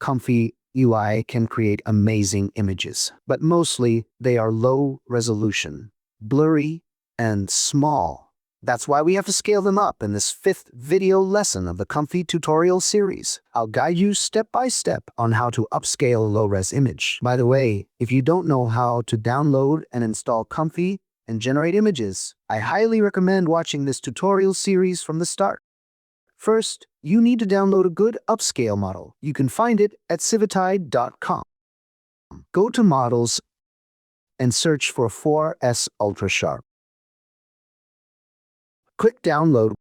ComfyUI can create amazing images, but mostly they are low resolution, blurry, and small. That's why we have to scale them up in this 5th video lesson of the Comfy tutorial series. I'll guide you step by step on how to upscale a low-res image. By the way, if you don't know how to download and install Comfy and generate images, I highly recommend watching this tutorial series from the start. First, you need to download a good upscale model. You can find it at civitai.com. Go to Models and search for 4S Ultra Sharp. Click Download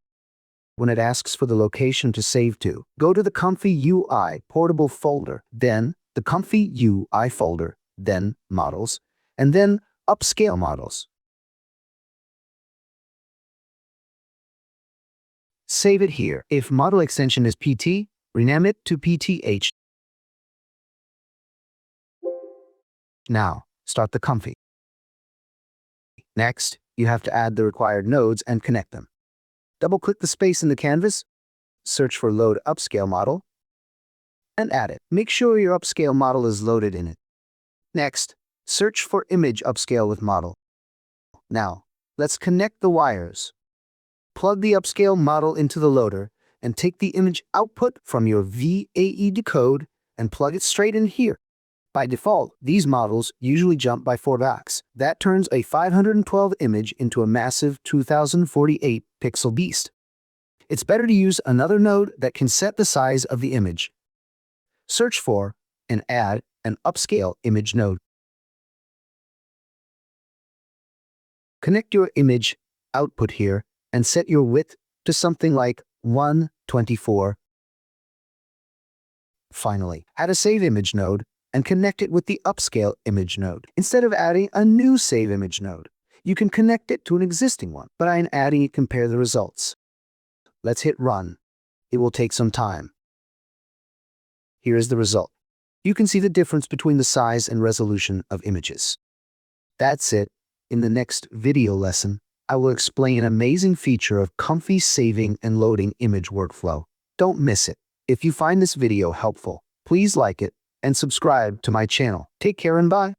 when it asks for the location to save to. Go to the ComfyUI portable folder, then the ComfyUI folder, then Models, and then Upscale Models. Save it here. If model extension is PT, rename it to PTH. Now, start the Comfy. Next, you have to add the required nodes and connect them. Double-click the space in the canvas, search for Load Upscale Model, and add it. Make sure your upscale model is loaded in it. Next, search for Image Upscale with Model. Now, let's connect the wires. Plug the upscale model into the loader and take the image output from your VAE decode and plug it straight in here. By default, these models usually jump by 4 blocks. That turns a 512 image into a massive 2048 pixel beast. It's better to use another node that can set the size of the image. Search for and add an upscale image node. Connect your image output here and set your width to something like 124. Finally, add a Save Image node and connect it with the Upscale Image node. Instead of adding a new Save Image node, you can connect it to an existing one, but I'm adding it. Compare the results. Let's hit Run. It will take some time. Here is the result. You can see the difference between the size and resolution of images. That's it. In the next video lesson, I will explain an amazing feature of Comfy saving and loading image workflow. Don't miss it. If you find this video helpful, please like it and subscribe to my channel. Take care and bye.